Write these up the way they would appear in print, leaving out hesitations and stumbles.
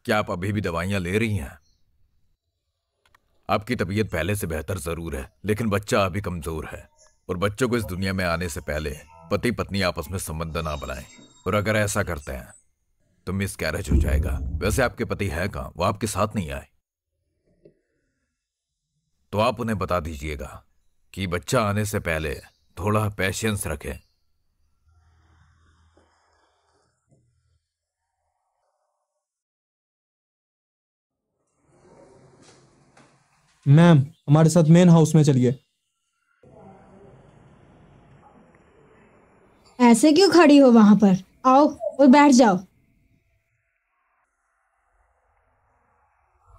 क्या आप अभी भी दवाइयां ले रही हैं? आपकी तबीयत पहले से बेहतर जरूर है, लेकिन बच्चा अभी कमजोर है। और बच्चों को इस दुनिया में आने से पहले पति पत्नी आपस में संबंध ना बनाएं। और अगर ऐसा करते हैं तो मिस कैरेज हो जाएगा। वैसे आपके पति है कहाँ? वो आपके साथ नहीं आए? तो आप उन्हें बता दीजिएगा कि बच्चा आने से पहले थोड़ा पेशेंस रखें। मैम, हमारे साथ मेन हाउस में चलिए। ऐसे क्यों खड़ी हो वहां पर? आओ और बैठ जाओ।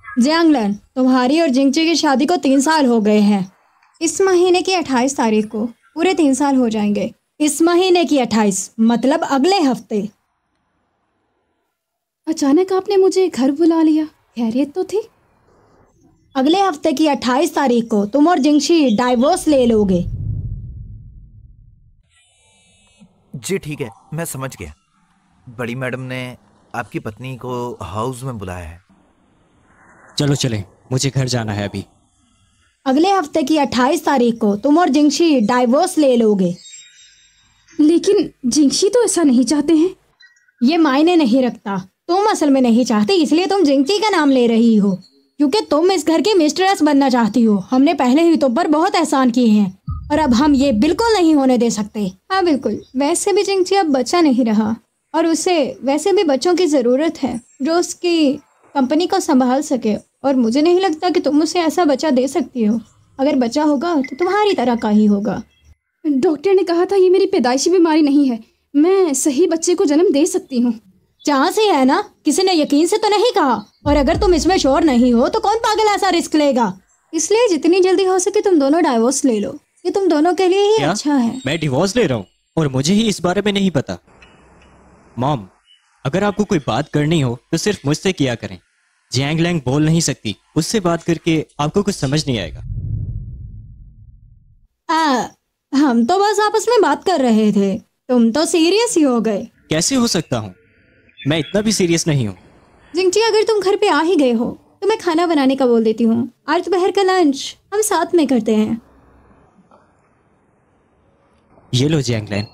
जियांगलन, तुम्हारी और जिंगची की शादी को 3 साल हो गए हैं। इस महीने की 28 तारीख को पूरे 3 साल हो जाएंगे। इस महीने की 28 मतलब अगले हफ्ते। अचानक आपने मुझे घर बुला लिया, खैरियत तो थी? अगले हफ्ते की 28 तारीख को तुम और जिंगशी डाइवोर्स ले लोगे। जी ठीक है, मैं समझ गया। बड़ी मैडम ने आपकी पत्नी को हाउस में बुलाया है। चलो चलें, मुझे घर जाना है अभी। अगले हफ्ते की 28 तारीख को तुम और जिंगशी डाइवोर्स ले लोगे। लेकिन जिंगशी तो ऐसा नहीं चाहते हैं। ये मायने नहीं रखता। तुम असल में नहीं चाहती, इसलिए तुम जिंगची का नाम ले रही हो, क्योंकि तुम इस घर की मिस्ट्रेस बनना चाहती हो। हमने पहले ही तुम पर बहुत एहसान किए हैं और अब हम ये बिल्कुल नहीं होने दे सकते। हाँ बिल्कुल। वैसे भी जिंगची अब बच्चा नहीं रहा और उसे वैसे भी बच्चों की ज़रूरत है जो उसकी कंपनी को संभाल सके। और मुझे नहीं लगता कि तुम उसे ऐसा बच्चा दे सकती हो। अगर बच्चा होगा तो तुम्हारी तरह का ही होगा। डॉक्टर ने कहा था ये मेरी पैदाइशी बीमारी नहीं है, मैं सही बच्चे को जन्म दे सकती हूँ। चांस ही है ना, किसी ने यकीन से तो नहीं कहा। और अगर तुम इसमें श्योर नहीं हो तो कौन पागल ऐसा रिस्क लेगा? इसलिए जितनी जल्दी हो सके तुम दोनों डाइवोर्स ले लो। ये तुम दोनों के लिए ही क्या? अच्छा है। मैं डिवोर्स ले रहा हूँ और मुझे ही इस बारे में नहीं पता। मॉम, अगर आपको कोई बात करनी हो तो सिर्फ मुझसे किया करें। जियांग लैंग बोल नहीं सकती, उससे बात करके आपको कुछ समझ नहीं आएगा। हम तो बस आपस में बात कर रहे थे, तुम तो सीरियस ही हो गए। कैसे हो सकता हूँ? मैं इतना भी सीरियस नहीं हूँ। जिंगची, अगर तुम घर पे आ ही गए हो तो मैं खाना बनाने का बोल देती हूँ। आज दोपहर का लंच हम साथ में करते हैं। ये लो जियांग लैंग।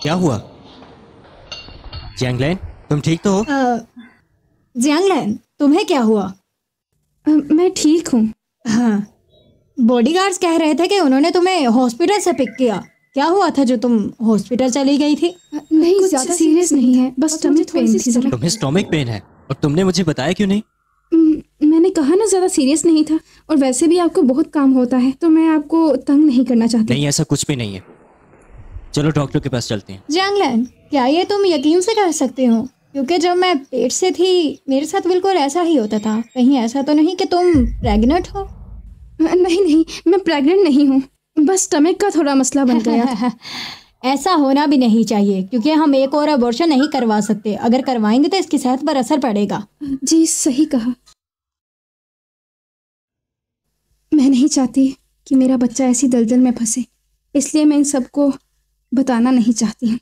क्या हुआ? जियांग लैंग, तुम ठीक तो हो? जियांगलन, तुम्हें क्या हुआ? मैं ठीक हूँ। हाँ, बॉडीगार्ड्स कह रहे थे कि उन्होंने तुम्हें हॉस्पिटल से पिक किया। क्या हुआ था जो तुम हॉस्पिटल चली गई थी? नहीं, ज्यादा सीरियस नहीं है, बस स्टमक पेन थी जरा। तुम्हें स्टोमिक पेन है और तुमने मुझे बताया क्यों नहीं? मैंने कहा ना ज्यादा सीरियस नहीं था, और वैसे भी आपको बहुत काम होता है तो मैं आपको तंग नहीं करना चाहती। नहीं, ऐसा कुछ भी नहीं है। चलो डॉक्टर के पास चलते हैं। जियांगलन, क्या ये तुम यकीन से कह सकते हो? क्योंकि जब मैं पेट से थी मेरे साथ बिल्कुल ऐसा ही होता था। कहीं ऐसा तो नहीं कि तुम प्रेग्नेंट हो? नहीं नहीं, मैं प्रेग्नेंट नहीं हूँ, बस स्टमक का थोड़ा मसला बन गया। ऐसा होना भी नहीं चाहिए, क्योंकि हम एक और अबॉर्शन नहीं करवा सकते। अगर करवाएंगे तो इसकी सेहत पर असर पड़ेगा। जी सही कहा। मैं नहीं चाहती कि मेरा बच्चा ऐसी दलदल में फंसे, इसलिए मैं इन सबको बताना नहीं चाहती हूँ।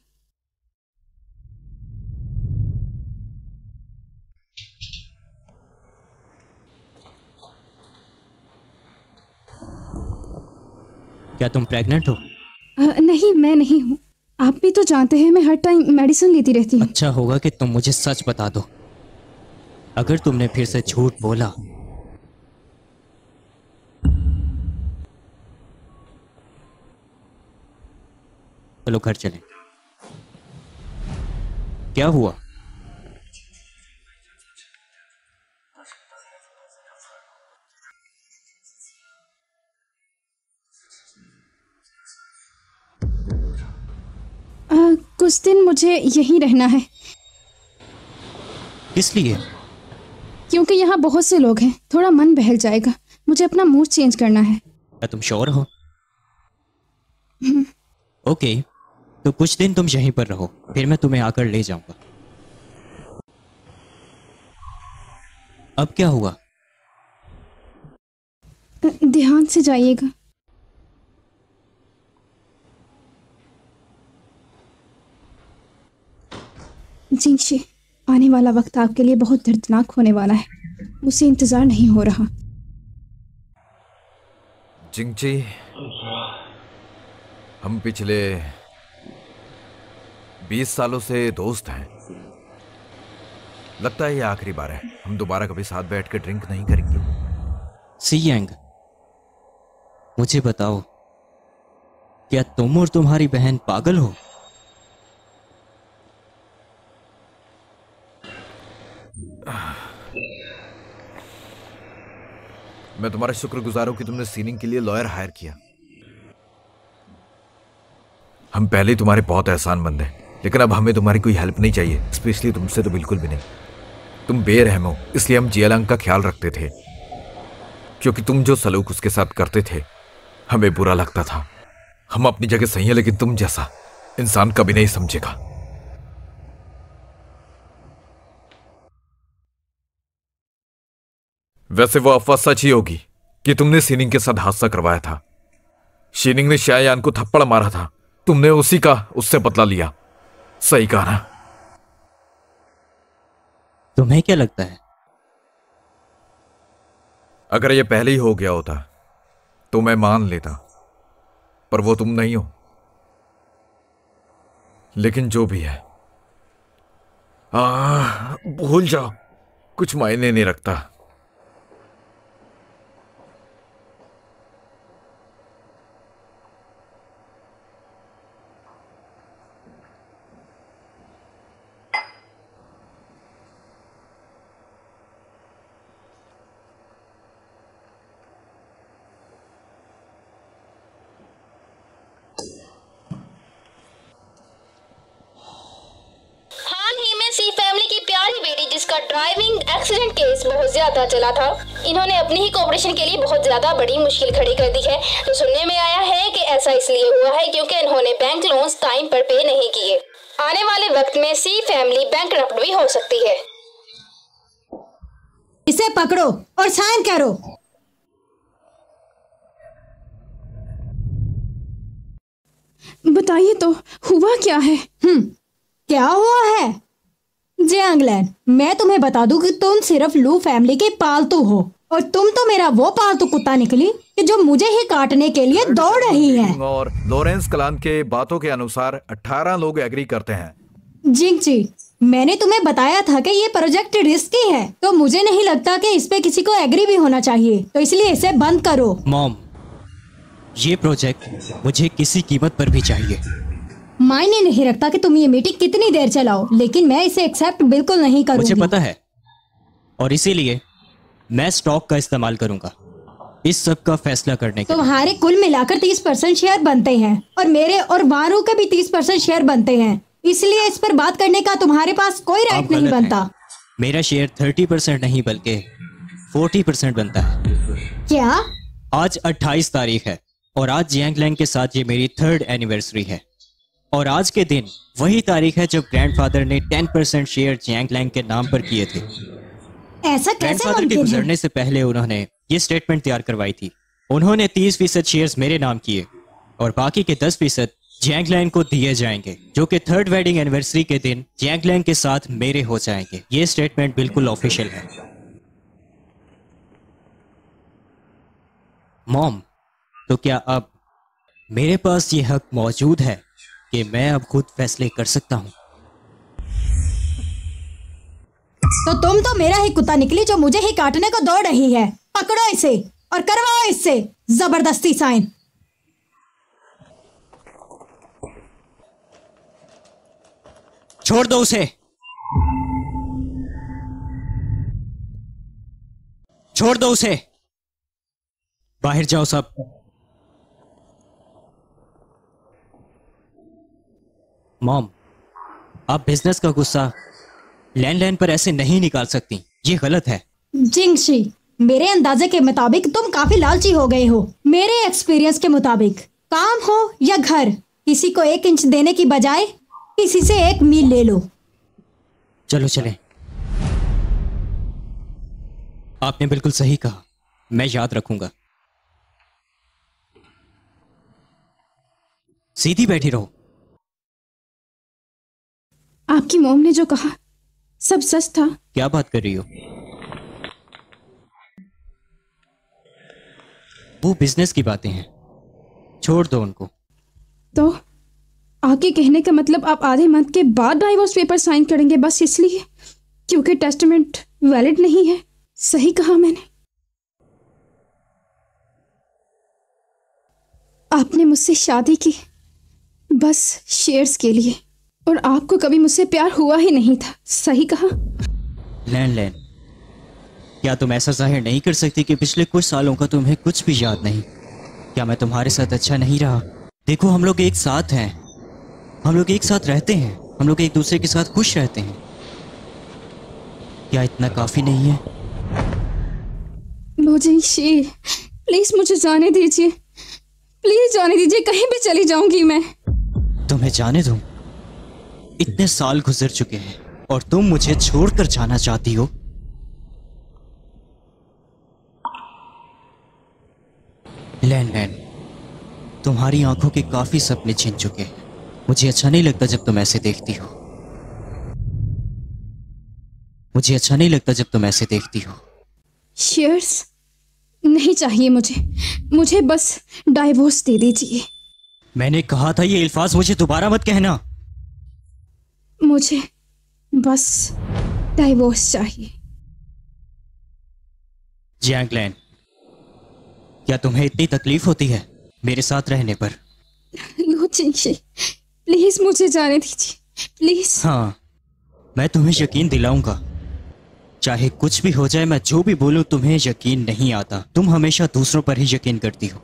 क्या तुम प्रेग्नेंट हो? नहीं, मैं नहीं हूँ। आप भी तो जानते हैं मैं हर टाइम मेडिसिन लेती रहती हूँ। अच्छा होगा कि तुम मुझे सच बता दो। अगर तुमने फिर से झूठ बोला चलो घर चलें। क्या हुआ? कुछ दिन मुझे यहीं रहना है। किस लिए? क्योंकि यहाँ बहुत से लोग हैं, थोड़ा मन बहल जाएगा। मुझे अपना मूड चेंज करना है। क्या तुम श्योर हो? ओके, तो कुछ दिन तुम यहीं पर रहो, फिर मैं तुम्हें आकर ले जाऊंगा। अब क्या हुआ? ध्यान से जाइएगा। जिंगशी, आने वाला वक्त आपके लिए बहुत दर्दनाक होने वाला है। मुझसे इंतज़ार नहीं हो रहा। जिंगची, हम पिछले 20 सालों से दोस्त हैं। लगता है ये आखिरी बार है। हम दोबारा कभी साथ बैठ के ड्रिंक नहीं करेंगे। सी यांग, मुझे बताओ, क्या तुम और तुम्हारी बहन पागल हो? मैं तुम्हारा शुक्रगुजार हूं कि तुमने सीनिंग के लिए लॉयर हायर किया। हम पहले ही तुम्हारे बहुत एहसानमंद हैं, लेकिन अब हमें तुम्हारी कोई हेल्प नहीं चाहिए, स्पेशली तुमसे तो बिल्कुल भी नहीं। तुम बेरहम हो, इसलिए हम जियालंग का ख्याल रखते थे, क्योंकि तुम जो सलूक उसके साथ करते थे हमें बुरा लगता था। हम अपनी जगह सही है, लेकिन तुम जैसा इंसान कभी नहीं समझेगा। वैसे वो अफवाह सच ही होगी कि तुमने सीनिंग के साथ हादसा करवाया था। शीनिंग ने शायान को थप्पड़ मारा था, तुमने उसी का उससे बदला लिया। सही कहा ना? तुम्हें क्या लगता है? अगर ये पहले ही हो गया होता तो मैं मान लेता, पर वो तुम नहीं हो। लेकिन जो भी है, भूल जाओ, कुछ मायने नहीं रखता। हाल ही में सी फैमिली की प्यारी बेटी, जिसका ड्राइविंग एक्सीडेंट केस बहुत ज्यादा चला था, इन्होंने अपनी ही कॉपरेशन के लिए बहुत ज्यादा बड़ी मुश्किल खड़ी कर दी है। तो सुनने में आया है कि ऐसा इसलिए हुआ है क्योंकि इन्होंने बैंक लोन्स टाइम पर पे नहीं किए। आने वाले वक्त में सी फैमिली बैंकरप्ट भी हो सकती है। इसे पकड़ो और साइन करो। बताइए तो, हुआ क्या है? क्या हुआ है? जियांगलैन, मैं तुम्हें बता दूं कि तुम सिर्फ लू फैमिली के पालतू हो, और तुम तो मेरा वो पालतू कुत्ता निकली कि जो मुझे ही काटने के लिए दौड़ रही है। और लॉरेंस क्लान के बातों के अनुसार 18 लोग एग्री करते हैं। जिंगची, मैंने तुम्हें बताया था कि ये प्रोजेक्ट रिस्की है, तो मुझे नहीं लगता कि इस पे किसी को एग्री भी होना चाहिए, तो इसलिए इसे बंद करो। मॉम, ये प्रोजेक्ट मुझे किसी कीमत पर भी चाहिए। मायने नहीं रखता कि तुम ये मीटिंग कितनी देर चलाओ, लेकिन मैं इसे एक्सेप्ट बिल्कुल नहीं करूंगी। मुझे पता है, और इसीलिए मैं स्टॉक का इस्तेमाल करूंगा इस सब का फैसला करने के लिए। तुम्हारे कुल मिलाकर 30% शेयर बनते हैं, और मेरे और बारू के भी 30% शेयर बनते हैं, इसलिए इस पर बात करने का तुम्हारे पास कोई आप राइट नहीं गलत हैं। बनता। मेरा शेयर 30% नहीं बल्कि 40% बनता है। क्या? आज 28 तारीख है और आज जियांगलैंग के साथ ये मेरी 3rd एनिवर्सरी है, और आज के दिन वही तारीख है जब ग्रैंडफादर ने 10% शेयर जियांगलैंग के नाम पर किए थे। ऐसा कैसे ग्रैंडफादर के मुमकिन है? गुजरने से पहले उन्होंने ये स्टेटमेंट तैयार करवाई थी। उन्होंने 30% शेयर्स मेरे नाम किए और बाकी के 10% जियांगलैंग को दिए जाएंगे, जो कि 3rd वेडिंग एनिवर्सरी के दिन जियांगलैंग के साथ मेरे हो जाएंगे। ये स्टेटमेंट बिल्कुल ऑफिशियल है। मॉम, तो क्या अब मेरे पास ये हक मौजूद है कि मैं अब खुद फैसले कर सकता हूँ? तो तुम तो मेरा ही कुत्ता निकली जो मुझे ही काटने को दौड़ रही है। पकड़ो इसे और करवाओ इससे जबरदस्ती साइन। छोड़ दो उसे, छोड़ दो उसे, बाहर जाओ सब। मॉम, आप बिजनेस का गुस्सा लैंडलाइन पर ऐसे नहीं निकाल सकती, ये गलत है। जिंगशी, मेरे अंदाजे के मुताबिक तुम काफी लालची हो गए हो। मेरे एक्सपीरियंस के मुताबिक काम हो या घर, किसी को 1 इंच देने की बजाय किसी से 1 मील ले लो। चलो चलें। आपने बिल्कुल सही कहा, मैं याद रखूंगा। सीधी बैठी रहो। आप आपकी मॉम ने जो कहा सब सच था। क्या बात कर रही हो? वो बिजनेस की बातें हैं, छोड़ दो उनको। तो आपके कहने का मतलब आप आधे मंथ के बाद डाइवोर्स पेपर साइन करेंगे बस इसलिए क्योंकि टेस्टामेंट वैलिड नहीं है? सही कहा मैंने? आपने मुझसे शादी की बस शेयर्स के लिए और आपको कभी मुझसे प्यार हुआ ही नहीं था। सही कहा? लैन, क्या तुम ऐसा जाहिर नहीं कर सकती कि पिछले कुछ सालों का तुम्हें कुछ भी याद नहीं? क्या मैं तुम्हारे साथ अच्छा नहीं रहा? देखो, हम लोग एक साथ हैं, हम लोग एक साथ रहते हैं, हम लोग एक दूसरे के साथ खुश रहते हैं। क्या इतना काफी नहीं है? मुझे प्लीज मुझे जाने दीजिए, प्लीज जाने दीजिए, कहीं भी चली जाऊंगी मैं। तुम्हें जाने दूं? इतने साल गुजर चुके हैं और तुम मुझे छोड़कर जाना चाहती हो? लैन, तुम्हारी आंखों के काफी सपने छिन चुके हैं। मुझे अच्छा नहीं लगता जब तुम ऐसे देखती हो। मुझे अच्छा नहीं लगता जब तुम ऐसे देखती हो। शेयर्स नहीं चाहिए मुझे बस डाइवोर्स दे दीजिए। मैंने कहा था ये अल्फाज मुझे दोबारा मत कहना। मुझे बस डाइवोर्स चाहिए। जियांग लैन, क्या तुम्हें इतनी तकलीफ होती है मेरे साथ रहने पर? लो चिंगशी, प्लीज मुझे जाने दीजिए, प्लीज। हाँ, मैं तुम्हें यकीन दिलाऊंगा। चाहे कुछ भी हो जाए, मैं जो भी बोलूं तुम्हें यकीन नहीं आता। तुम हमेशा दूसरों पर ही यकीन करती हो।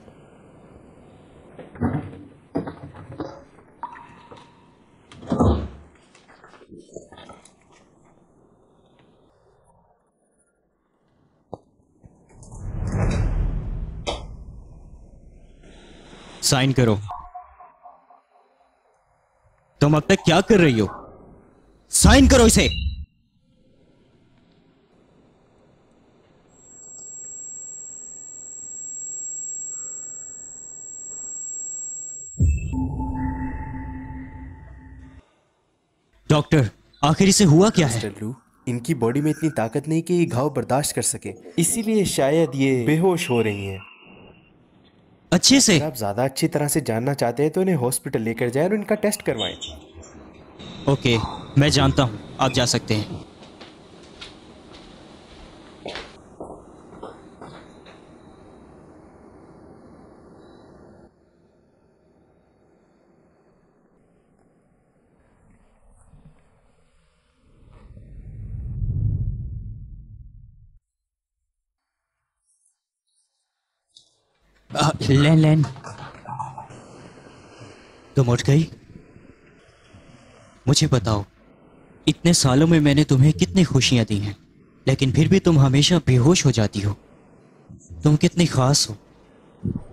साइन करो। तुम अब तक क्या कर रही हो? साइन करो इसे। डॉक्टर, आखिर इसे हुआ क्या है? मिस्टर लू, इनकी बॉडी में इतनी ताकत नहीं कि ये घाव बर्दाश्त कर सके, इसीलिए शायद ये बेहोश हो रही हैं। अच्छे से? अगर आप ज्यादा अच्छी तरह से जानना चाहते हैं तो इन्हें हॉस्पिटल लेकर जाएं और इनका टेस्ट करवाएं। ओके, मैं जानता हूं, आप जा सकते हैं। लैन, तुम उठ गई? मुझे बताओ, इतने सालों में मैंने तुम्हें कितनी खुशियां दी हैं, लेकिन फिर भी तुम हमेशा बेहोश हो जाती हो। तुम कितनी खास हो।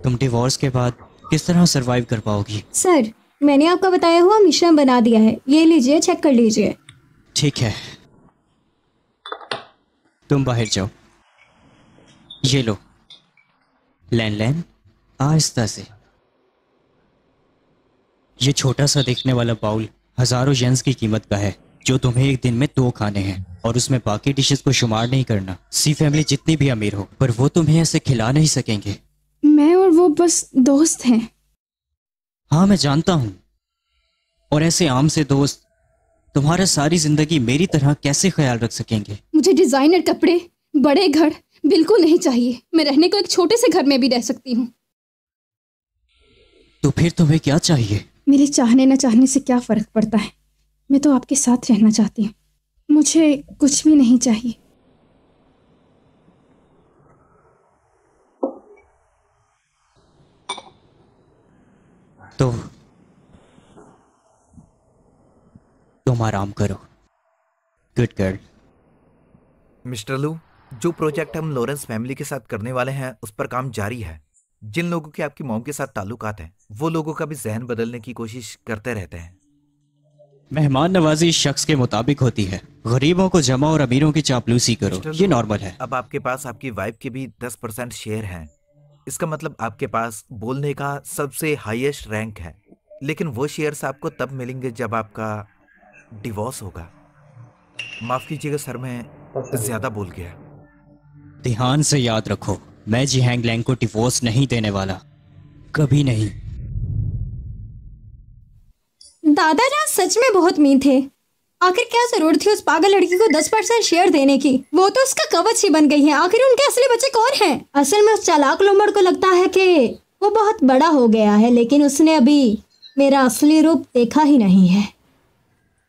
तुम डिवोर्स के बाद किस तरह सरवाइव कर पाओगी? सर, मैंने आपका बताया हुआ मिश्रण बना दिया है, ये लीजिए, चेक कर लीजिए। ठीक है, तुम बाहर जाओ। ये लो। लैन, आहिस्ता से। ये छोटा सा दिखने वाला बाउल हजारों येन्स की कीमत का है, जो तुम्हें एक दिन में 2 खाने हैं, और उसमें बाकी डिशेस को शुमार नहीं करना। सी फैमिली जितनी भी अमीर हो, पर वो तुम्हें ऐसे खिला नहीं सकेंगे। मैं और वो बस दोस्त हैं। हाँ, मैं जानता हूं। और ऐसे आम से दोस्त तुम्हारा सारी जिंदगी मेरी तरह कैसे ख्याल रख सकेंगे? मुझे डिजाइनर कपड़े, बड़े घर बिल्कुल नहीं चाहिए। मैं रहने को एक छोटे से घर में भी रह सकती हूँ। तो फिर तुम्हें क्या चाहिए? मेरे चाहने न चाहने से क्या फर्क पड़ता है? मैं तो आपके साथ रहना चाहती हूँ। मुझे कुछ भी नहीं चाहिए। तो तुम आराम करो। Good girl. मिस्टर लू, जो प्रोजेक्ट हम लॉरेंस फैमिली के साथ करने वाले हैं उस पर काम जारी है। जिन लोगों के आपकी मॉम के साथ ताल्लुकात हैं, वो लोगों का भी जहन बदलने की कोशिश करते रहते हैं। मेहमान नवाजी शख्स के मुताबिक होती है। गरीबों को जमा और अमीरों की चापलूसी करो, मिस्टर ये लू, नॉर्मल है। अब आपके पास आपकी वाइफ के भी 10% शेयर हैं। इसका मतलब आपके पास बोलने का सबसे हाईएस्ट रैंक है। लेकिन वो शेयर्स आपको तब मिलेंगे जब आपका डिवोर्स होगा। माफ कीजिएगा सर, मैं ज्यादा बोल गया। ध्यान से याद रखो, मैं जियांग लैंग को डिवोर्स नहीं देने वाला, कभी नहीं। दादाजान सच में बहुत मीन थे। आखिर क्या जरूरत थी उस पागल लड़की को 10% शेयर देने की? वो तो उसका कवच ही बन गई है। आखिर उनके असली बच्चे कौन हैं? असल में उस चालाक लोमड़ को लगता है कि वो बहुत बड़ा हो गया है, लेकिन उसने अभी मेरा असली रूप देखा ही नहीं है।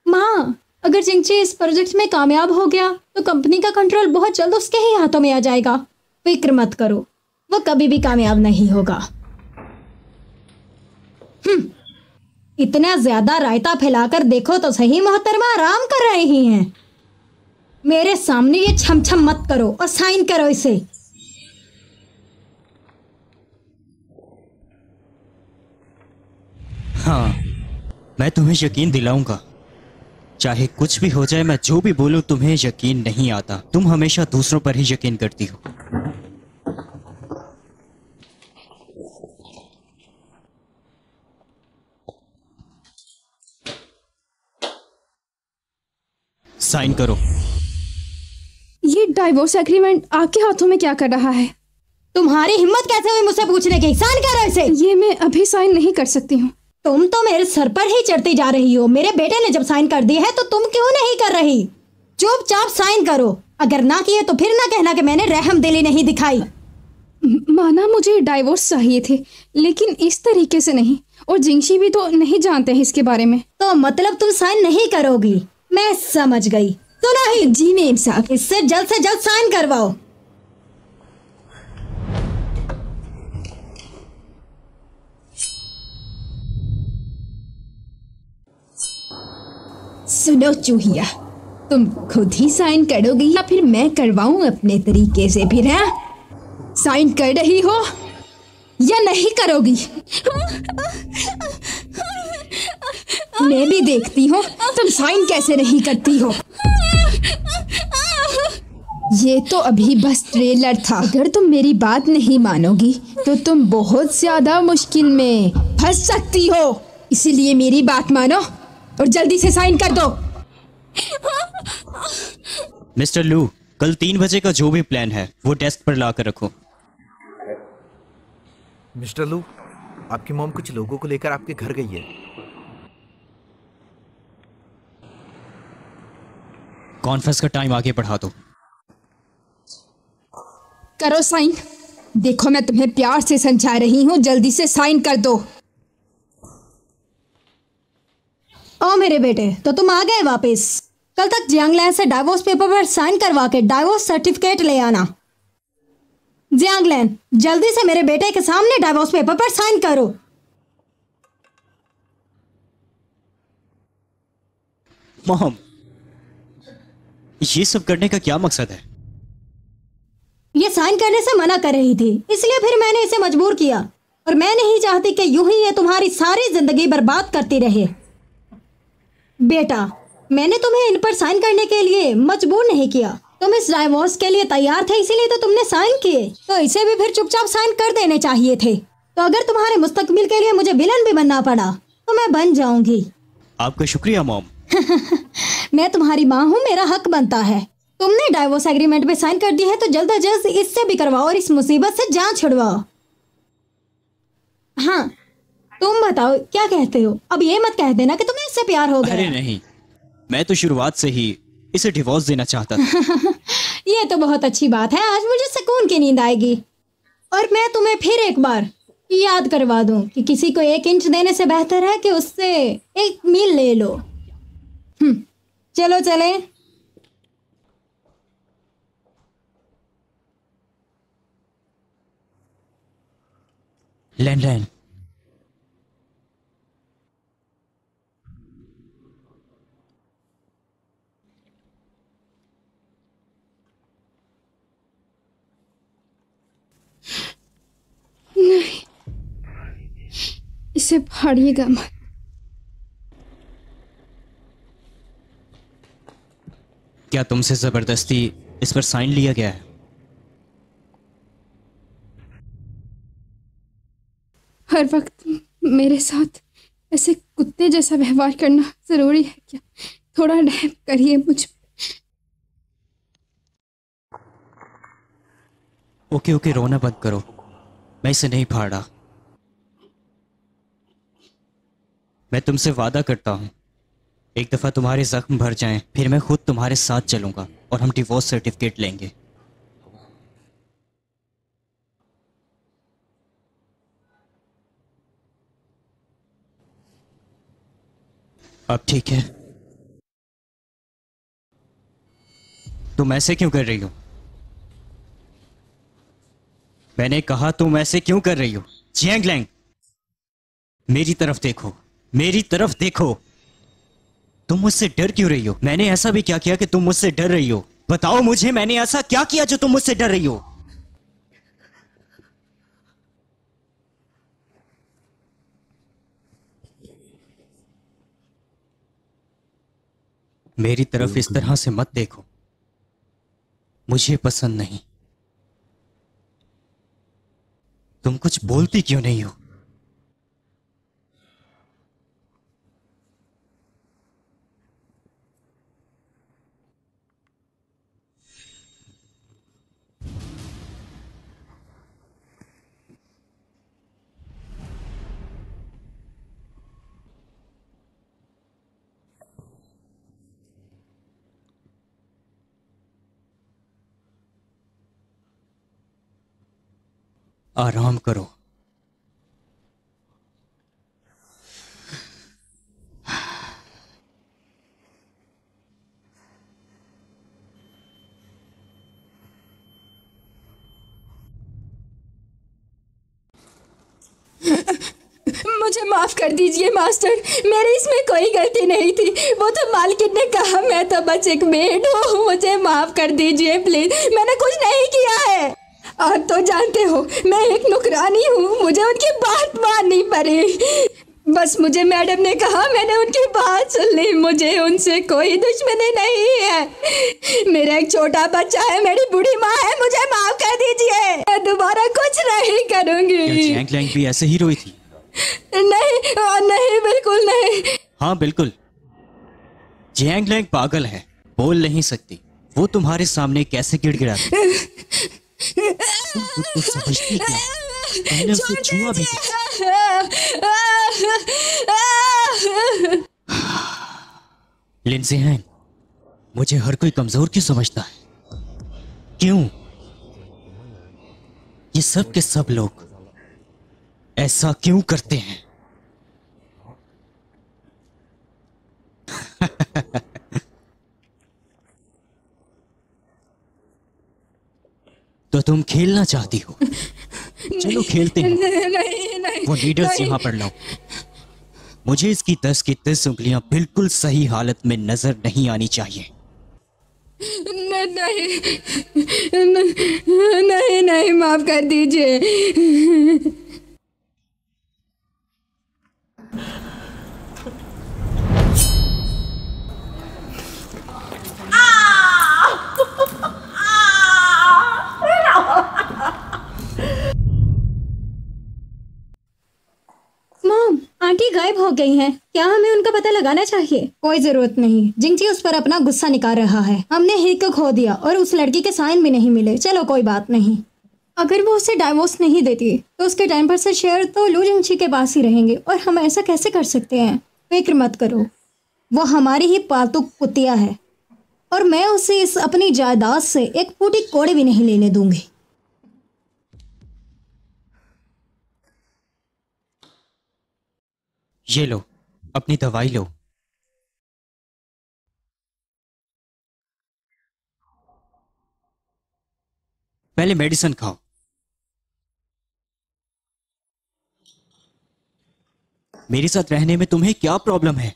माँ, अगर जिंगची इस प्रोजेक्ट में कामयाब हो गया तो कंपनी का कंट्रोल बहुत जल्द उसके ही हाथों में आ जाएगा। फिक्र मत करो, वो कभी भी कामयाब नहीं होगा। इतना ज्यादा रायता फैलाकर देखो तो सही, मोहतरमा आराम कर रही हैं। मेरे सामने ये छम छम मत करो और साइन करो इसे। हाँ, मैं तुम्हें यकीन दिलाऊंगा। चाहे कुछ भी हो जाए, मैं जो भी बोलूं तुम्हें यकीन नहीं आता। तुम हमेशा दूसरों पर ही यकीन करती हो। साइन करो। ये डाइवोर्स एग्रीमेंट आपके हाथों में क्या कर रहा है? तुम्हारी हिम्मत कैसे हुई मुझसे पूछने की? साइन करो इसे। ये मैं अभी साइन नहीं कर सकती हूँ। तुम तो मेरे सर पर ही चढ़ती जा रही हो। मेरे बेटे ने जब साइन कर दी है तो तुम क्यों नहीं कर रही? चुपचाप साइन करो। अगर ना किए तो फिर ना कहना कि मैंने रहमदिली नहीं दिखाई। माना मुझे डाइवोर्स चाहिए थे, लेकिन इस तरीके से नहीं। और जिंगशी भी तो नहीं जानते हैं इसके बारे में। तो मतलब तुम साइन नहीं करोगी? मैं समझ गई। सुना ही जी मेम साहब, इससे जल्द से जल्द साइन करवाओ। सुनो चूहिया, तुम खुद ही साइन करोगी या फिर मैं करवाऊं अपने तरीके से? फिर है साइन कर रही हो या नहीं करोगी? मैं भी देखती हूँ तुम साइन कैसे नहीं करती हो। ये तो अभी बस ट्रेलर था। अगर तुम मेरी बात नहीं मानोगी तो तुम बहुत ज्यादा मुश्किल में फंस सकती हो। इसीलिए मेरी बात मानो और जल्दी से साइन कर दो। मिस्टर लू, कल 3 बजे का जो भी प्लान है वो डेस्क पर ला कर रखो। मिस्टर लू, आपकी मॉम कुछ लोगों को लेकर आपके घर गई है। कॉन्फ्रेंस का टाइम आगे बढ़ा दो। करो साइन। देखो मैं तुम्हें प्यार से समझा रही हूँ, जल्दी से साइन कर दो। ओ मेरे बेटे, तो तुम आ गए वापस। कल तक जियांग लैंग से डाइवोर्स पेपर पर साइन करवा के डाइवोर्स सर्टिफिकेट ले आना। जियांग लैंग, जल्दी से मेरे बेटे के सामने डाइवोर्स पेपर पर साइन करो। मॉम, ये सब करने का क्या मकसद है? ये साइन करने से मना कर रही थी, इसलिए फिर मैंने इसे मजबूर किया। और मैं नहीं चाहती कि यूं ही ये तुम्हारी सारी जिंदगी बर्बाद करती रहे। बेटा, मैंने तुम्हें इन पर साइन करने के लिए मजबूर नहीं किया। तुम इस डाइवोर्स के लिए तैयार थे, इसीलिए तो तुमने साइन किए। तो इसे भी फिर चुपचाप साइन कर देने चाहिए थे। तो अगर तुम्हारे मुस्तकबिल के लिए मुझे विलन भी बनना पड़ा तो मैं बन जाऊंगी। आपका शुक्रिया मॉम। मैं तुम्हारी माँ हूँ, मेरा हक बनता है। तुमने डाइवोर्स एग्रीमेंट पे साइन कर दी है तो जल्द अज जल्द इससे भी करवाओ और इस मुसीबत से जान छुड़वाओ। हाँ, तुम बताओ क्या कहते हो? अब ये मत कह देना कि तुम्हें इससे प्यार हो गया। अरे नहीं, मैं तो शुरुआत से ही इसे डिवोर्स देना चाहता था। ये तो बहुत अच्छी बात है। आज मुझे सुकून की नींद आएगी। और मैं तुम्हें फिर एक बार याद करवा दूं कि किसी को 1 इंच देने से बेहतर है कि उससे 1 मील ले लो। चलो चले। लैन लैन, नहीं, इसे फाड़िएगा मत। क्या तुमसे जबरदस्ती इस पर साइन लिया गया है? हर वक्त मेरे साथ ऐसे कुत्ते जैसा व्यवहार करना जरूरी है क्या? थोड़ा रहम करिए मुझ। ओके ओके, रोना बंद करो, मैं इसे नहीं फाड़ रहा। मैं तुमसे वादा करता हूं, एक दफा तुम्हारे जख्म भर जाएं, फिर मैं खुद तुम्हारे साथ चलूंगा और हम डिवोर्स सर्टिफिकेट लेंगे। अब ठीक है? तुम ऐसे क्यों कर रही हो? मैंने कहा तुम ऐसे क्यों कर रही हो? जियांग लैंग, मेरी तरफ देखो, मेरी तरफ देखो। तुम मुझसे डर क्यों रही हो? मैंने ऐसा भी क्या किया कि तुम मुझसे डर रही हो? बताओ मुझे, मैंने ऐसा क्या किया जो तुम मुझसे डर रही हो? मेरी तरफ इस तरह से मत देखो, मुझे पसंद नहीं। तुम कुछ बोलती क्यों नहीं हो? आराम करो। मुझे माफ कर दीजिए मास्टर, मेरी इसमें कोई गलती नहीं थी। वो तो मालकिन ने कहा, मैं तो बस एक मेड हूँ। मुझे माफ कर दीजिए प्लीज, मैंने कुछ नहीं किया है। आप तो जानते हो मैं एक नौकरानी हूँ, मुझे उनकी बात माननी पड़ी। बस मुझे मैडम ने कहा, मैंने उनकी बात सुन ली। मुझे उनसे कोई दुश्मनी नहीं है। मेरा एक छोटा बच्चा है, मेरी बूढ़ी माँ है, मुझे माफ कर दीजिए। मैं दोबारा कुछ नहीं करूँगी। क्या जियांग लैंग भी ऐसे ही रोई थी? नहीं नहीं, बिल्कुल नहीं। हाँ बिल्कुल, जियांग लैंग पागल है, बोल नहीं सकती। वो तुम्हारे सामने कैसे गिड़गिड़ाती? तुम खुद को समझती क्या? मैंने उसे छुआ भी नहीं। लिंडसे हैंग, मुझे हर कोई कमजोर क्यों समझता है? क्यों? ये सब के सब लोग ऐसा क्यों करते हैं? तो तुम खेलना चाहती हो? चलो खेलते हैं। नहीं, वो लीडर्स यहाँ पर लाओ। मुझे इसकी 10 की 10 उंगलियां बिल्कुल सही हालत में नजर नहीं आनी चाहिए। नहीं नहीं, माफ कर दीजिए। मॉम, आंटी गायब हो गई हैं। क्या हमें उनका पता लगाना चाहिए? कोई जरूरत नहीं, जिंगजी उस पर अपना गुस्सा निकाल रहा है। हमने हिक को खो दिया और उस लड़की के साइन भी नहीं मिले। चलो कोई बात नहीं। अगर वो उसे डाइवोर्स नहीं देती तो उसके 10% शेयर तो लू जिंगजी के पास ही रहेंगे, और हम ऐसा कैसे कर सकते हैं? फिक्र मत करो, वो हमारी ही पालतू कुतिया है और मैं उसे इस अपनी जायदाद से एक फूटी कोड़े भी नहीं लेने दूंगी। ये लो, अपनी दवाई लो। पहले मेडिसिन खाओ। मेरे साथ रहने में तुम्हें क्या प्रॉब्लम है?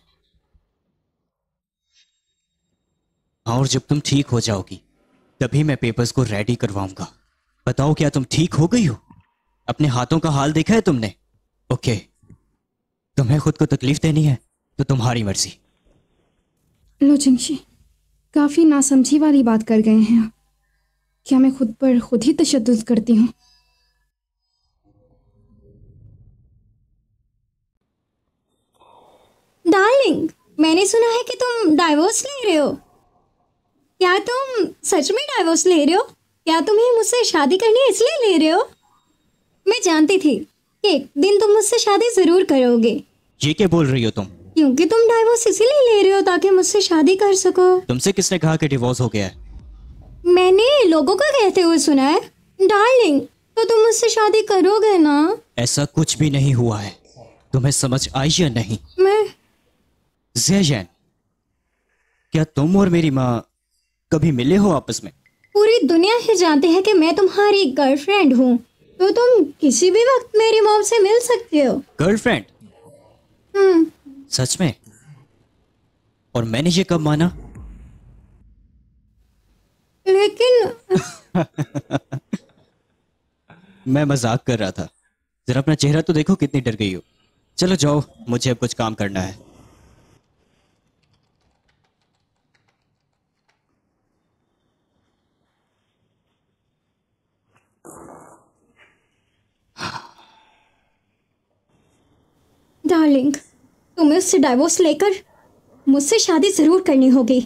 और जब तुम ठीक हो जाओगी तभी मैं पेपर्स को रेडी करवाऊंगा। बताओ, क्या तुम ठीक हो गई हो? अपने हाथों का हाल देखा है तुमने? ओके, तुम्हें खुद को तकलीफ देनी है तो तुम्हारी मर्जी। लो जिंगजी, काफी नासमझी वाली बात कर गए हैं। क्या मैं खुद पर खुद ही तशद्दुद करती हूँ? डार्लिंग, मैं मैंने सुना है कि तुम डाइवोर्स ले रहे हो। क्या तुम सच में डाइवोर्स ले रहे हो? क्या तुम्हें मुझसे शादी करनी है इसलिए ले रहे हो? मैं जानती थी कि एक दिन तुम मुझसे शादी जरूर करोगे। ये क्या बोल रही हो तुम? क्योंकि तुम डाइवोर्स इसीलिए ले रहे हो ताकि मुझसे शादी कर सको। तुमसे किसने कहा कि डिवोर्स हो गया है? मैंने लोगों को कहते हुए सुना है। डार्लिंग, तो तुम मुझसे शादी करोगे ना? ऐसा कुछ भी नहीं हुआ है। तुम्हें समझ आई या नहीं? मैं ज़ेजैन, क्या तुम और मेरी माँ कभी मिले हो आपस में? पूरी दुनिया ही जानती है कि मैं तुम्हारी गर्लफ्रेंड हूँ, तो तुम किसी भी वक्त मेरी मॉम से मिल सकते हो। गर्लफ्रेंड? सच में? और मैंने ये कब माना? लेकिन मैं मजाक कर रहा था। जरा अपना चेहरा तो देखो, कितनी डर गई हो। चलो जाओ, मुझे अब कुछ काम करना है। डार्लिंग, तुम्हें उससे डाइवोर्स लेकर मुझसे शादी जरूर करनी होगी।